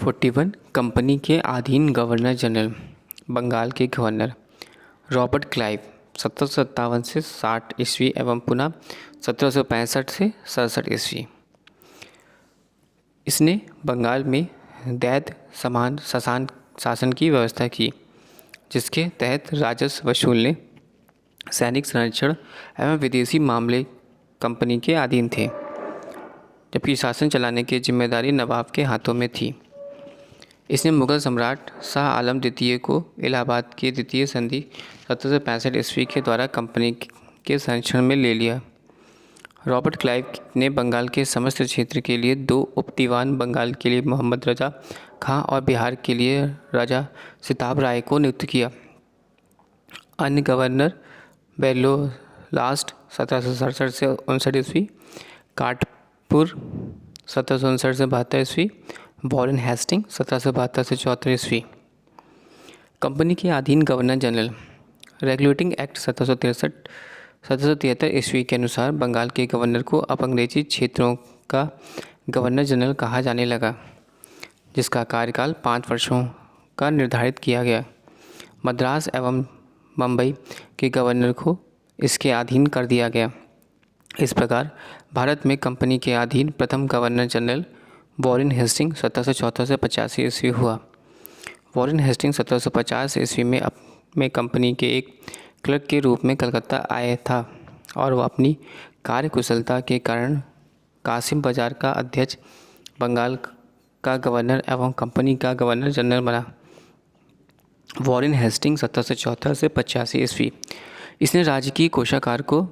1841 company के अधीन governor general Bengal के गवर्नर रॉबर्ट क्लाइव 1757 से 60 ईस्वी एवं पुनः 1765 से 67 ईस्वी। इसने बंगाल में दैत्य समान शासन की व्यवस्था की, जिसके तहत राजस्व वसूलने, सैनिक संरक्षण एवं विदेशी मामले कंपनी के अधीन थे, जबकि शासन चलाने की जिम्मेदारी नवाब के हाथों में थी। इसने मुगल सम्राट शाह आलम द्वितीय को इलाहाबाद की द्वितीय संधि 1765 ईस्वी के द्वारा कंपनी के संरक्षण में ले लिया। रॉबर्ट क्लाइव ने बंगाल के समस्त क्षेत्र के लिए 2 उप दीवान, बंगाल के लिए मोहम्मद रजा खां और बिहार के लिए राजा सिताब राय को नियुक्त किया। अन्य गवर्नर बेल्लोलास्ट 1767 से 59 ईस्वी, काटपुर 1759 से 72 ईस्वी, वॉरेन हेस्टिंग 1772 से 74 ईस्वी। कंपनी के अधीन गवर्नर जनरल रेगुलेटिंग एक्ट 1773 ईस्वी के अनुसार बंगाल के गवर्नर को अब अंग्रेजी क्षेत्रों का गवर्नर जनरल कहा जाने लगा, जिसका कार्यकाल 5 वर्षों का निर्धारित किया गया। मद्रास एवं मुंबई के गवर्नर को इसके अधीन कर दिया गया। इस प्रकार भारत में कंपनी के अधीन प्रथम गवर्नर जनरल वॉरेन हेस्टिंग 1774 से 85 ईस्वी हुआ। वॉरेन हेस्टिंग 1750 ईस्वी में कंपनी के एक क्लर्क के रूप में कलकत्ता आया था और वह अपनी कार्यकुशलता के कारण कासिम बाजार का अध्यक्ष, बंगाल का गवर्नर एवं कंपनी का गवर्नर जनरल बना। वॉरेन हेस्टिंग 1774 से 85 ईस्वी। इसने राजकीय कोषागार को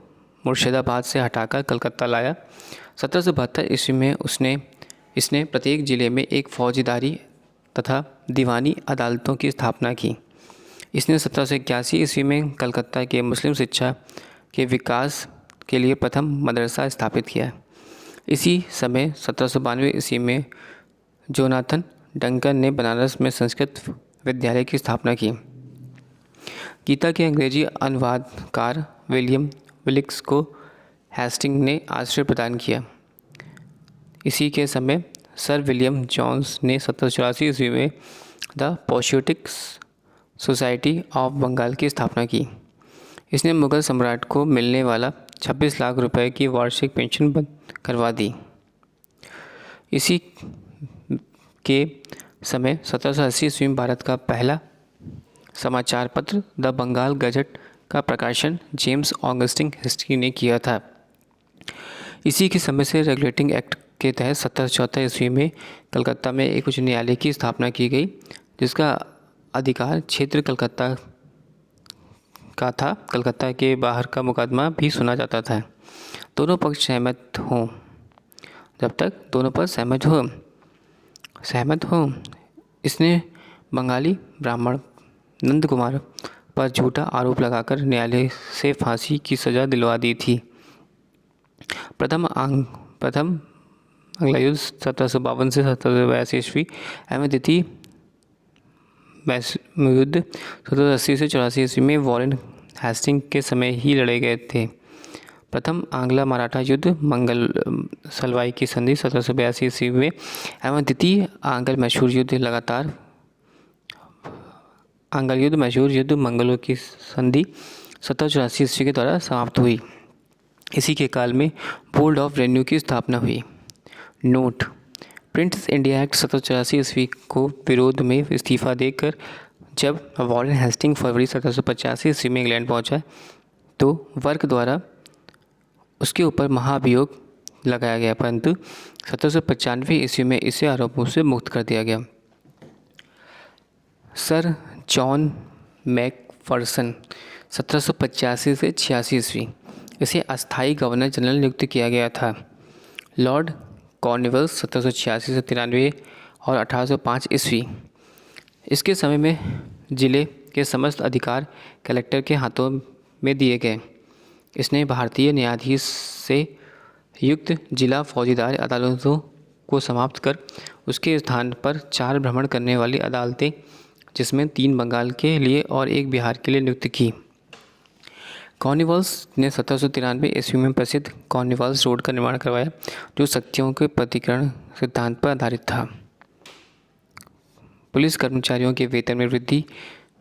मुर्शिदाबाद से हटाकर कलकत्ता लाया। 1772 ईस्वी में इसने प्रत्येक जिले में एक फौजदारी तथा दीवानी अदालतों की स्थापना की। इसने 1781 ईस्वी में कलकत्ता के मुस्लिम शिक्षा के विकास के लिए प्रथम मदरसा स्थापित किया। इसी समय 1792 ईस्वी में जोनाथन डंकन ने बनारस में संस्कृत विद्यालय की स्थापना की। गीता के अंग्रेजी अनुवादकार विलियम विलिक्स को हेस्टिंग ने आश्रय प्रदान किया। इसी के समय सर विलियम जोन्स ने 1784 ईस्वी में the poetics society of Bengal की स्थापना की। इसने मुगल सम्राट को मिलने वाला 26 लाख रुपए की वार्षिक पेंशन बंद करवा दी। इसी के समय 1780 ईस्वी में भारत का पहला समाचार पत्र द बंगाल गजट का प्रकाशन जेम्स ऑगस्टिन हिस्ट्री ने किया था। इसी के समय से रेगुलेटिंग एक्ट के तहत 1774 ईस्वी में कलकत्ता में एक उच्च न्यायालय की स्थापना की गई, जिसका अधिकार क्षेत्र कलकत्ता का था। कलकत्ता के बाहर का मुकदमा भी सुना जाता था, दोनों पक्ष सहमत हों। जब तक दोनों पक्ष सहमत हों। इसने बंगाली ब्राह्मण नंद कुमार पर झूठा आरोप लगाकर न्यायालय से फांसी की सज़ा दिलवा दी थी। प्रथम आंग्ल युद्ध 1752 से 1782 ईस्वी एवं द्वितीय युद्ध 1780 से 84 ईस्वी में वॉरेन हेस्टिंग के समय ही लड़े गए थे। प्रथम आंग्ल मराठा युद्ध मंगल सलवाई की संधि 1782 ईस्वी में एवं द्वितीय आंग्ल मैसूर युद्ध मंगलों की संधि 1784 ईस्वी के द्वारा समाप्त हुई। इसी के काल में बोर्ड ऑफ रेवेन्यू की स्थापना हुई। नोट: प्रिंस इंडिया एक्ट 1784 ईस्वी को विरोध में इस्तीफा देकर जब वॉरेन हेस्टिंग फरवरी 1785 ईस्वी में इंग्लैंड पहुंचा, तो वर्क द्वारा उसके ऊपर महाभियोग लगाया गया, परंतु 1795 ईस्वी में इसे आरोपों से मुक्त कर दिया गया। सर जॉन मैकफर्सन 1785 से 86 ईस्वी, इसे अस्थायी गवर्नर जनरल नियुक्त किया गया था। लॉर्ड कॉर्नवालिस 1786 से 93 और 1805 ईस्वी। इसके समय में जिले के समस्त अधिकार कलेक्टर के हाथों में दिए गए। इसने भारतीय न्यायाधीश से युक्त जिला फौजदारी अदालतों को समाप्त कर उसके स्थान पर 4 भ्रमण करने वाली अदालतें, जिसमें 3 बंगाल के लिए और 1 बिहार के लिए नियुक्त की। कॉर्नवालिस ने 1793 ईस्वी में प्रसिद्ध कॉर्नवालिस रोड का निर्माण करवाया, जो शक्तियों के प्रतिकरण सिद्धांत पर आधारित था। पुलिस कर्मचारियों के वेतन में वृद्धि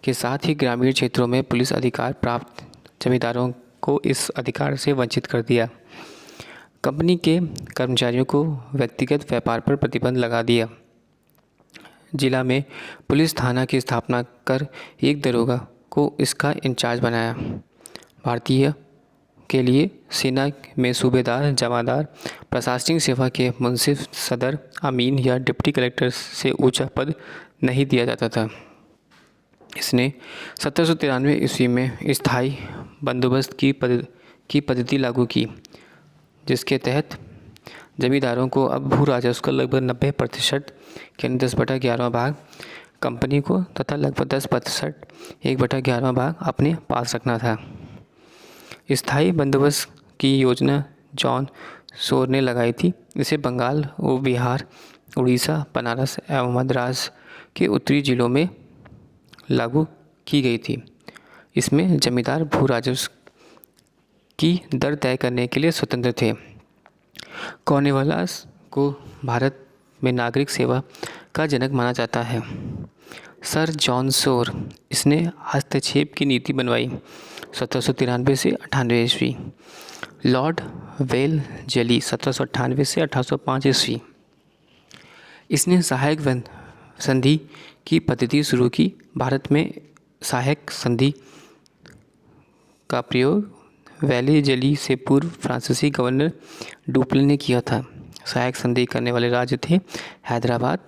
के साथ ही ग्रामीण क्षेत्रों में पुलिस अधिकार प्राप्त जमींदारों को इस अधिकार से वंचित कर दिया। कंपनी के कर्मचारियों को व्यक्तिगत व्यापार पर प्रतिबंध लगा दिया। जिला में पुलिस थाना की स्थापना कर एक दरोगा को इसका इंचार्ज बनाया। भारतीय के लिए सेना में सूबेदार, जमादार, प्रशासनिक सेवा के मुंसिफ, सदर, अमीन या डिप्टी कलेक्टर से ऊंचा पद नहीं दिया जाता था। इसने 1793 ईस्वी में स्थायी बंदोबस्त की पद्धति लागू की, जिसके तहत जमींदारों को अब भू राजस्व का लगभग 90% यानी 10/11 भाग कंपनी को तथा लगभग 10% 1/11 भाग अपने पास रखना था। स्थायी बंदोबस्त की योजना जॉन शोर ने लगाई थी। इसे बंगाल और बिहार, उड़ीसा, बनारस एवं मद्रास के उत्तरी जिलों में लागू की गई थी। इसमें जमींदार भू राजस्व की दर तय करने के लिए स्वतंत्र थे। कॉर्नवालिस को भारत में नागरिक सेवा का जनक माना जाता है। सर जॉन शोर, इसने हस्तक्षेप की नीति बनवाई 1793 से 98 ईस्वी। लॉर्ड वेल जेली 1798 से 1805 ईस्वी। इसने सहायक संधि की पद्धति शुरू की। भारत में सहायक संधि का प्रयोग वेले जेली से पूर्व फ्रांसीसी गवर्नर डुप्ले ने किया था। सहायक संधि करने वाले राज्य थे हैदराबाद,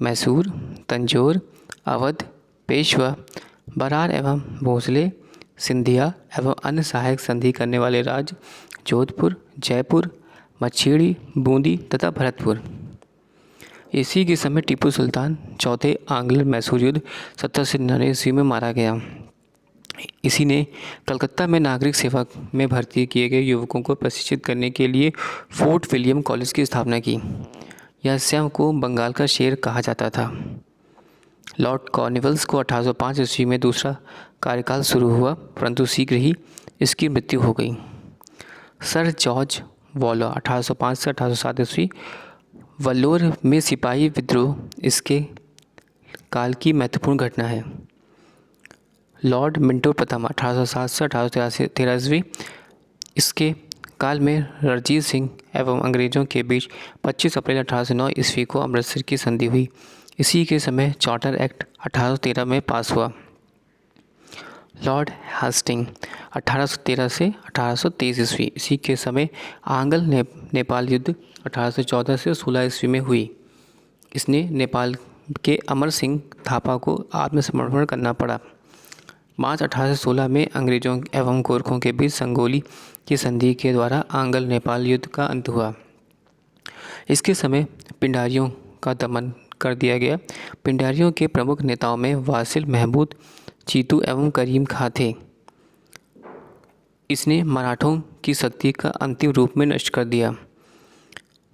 मैसूर, तंजौर, अवध, पेशवा, बरार एवं भोसले, सिंधिया एवं अन्य सहायक संधि करने वाले राज्य जोधपुर, जयपुर, मच्छेड़ी, बूंदी तथा भरतपुर। इसी के समय टीपू सुल्तान चौथे आंग्ल मैसूर युद्ध 1799 ईस्वी में मारा गया। इसी ने कलकत्ता में नागरिक सेवा में भर्ती किए गए युवकों को प्रशिक्षित करने के लिए फोर्ट विलियम कॉलेज की स्थापना की। यह स्वयं को बंगाल का शेर कहा जाता था। लॉर्ड कॉर्नवालिस को 1805 ईस्वी में दूसरा कार्यकाल शुरू हुआ, परंतु शीघ्र ही इसकी मृत्यु हो गई। सर जॉर्ज वॉलो 1805 से 1807 ईस्वी। वल्लोर में सिपाही विद्रोह इसके काल की महत्वपूर्ण घटना है। लॉर्ड मिंटो प्रथम 1807 से 1813 ईस्वी। इसके काल में रणजीत सिंह एवं अंग्रेजों के बीच 25 अप्रैल 1809 ईस्वी को अमृतसर की संधि हुई। इसी के समय चार्टर एक्ट 1813 में पास हुआ। लॉर्ड हेस्टिंग 1813 से 1823 ईस्वी। इसी के समय आंग्ल नेपाल युद्ध 1814 से 16 ईस्वी में हुई। इसने नेपाल के अमर सिंह थापा को आत्मसमर्पण करना पड़ा। मार्च 1816 में अंग्रेजों एवं गोरखों के बीच संगोली की संधि के द्वारा आंग्ल नेपाल युद्ध का अंत हुआ। इसके समय पिंडारियों का दमन कर दिया गया। पिंडारियों के प्रमुख नेताओं में वासिल महमूद, चीतू एवं करीम खां थे। इसने मराठों की शक्ति का अंतिम रूप में नष्ट कर दिया।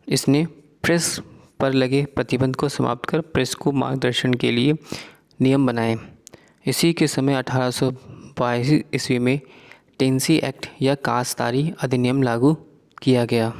इसने प्रेस पर लगे प्रतिबंध को समाप्त कर प्रेस को मार्गदर्शन के लिए नियम बनाए। इसी के समय 1822 ईस्वी में टेंसी एक्ट या काश्तकारी अधिनियम लागू किया गया।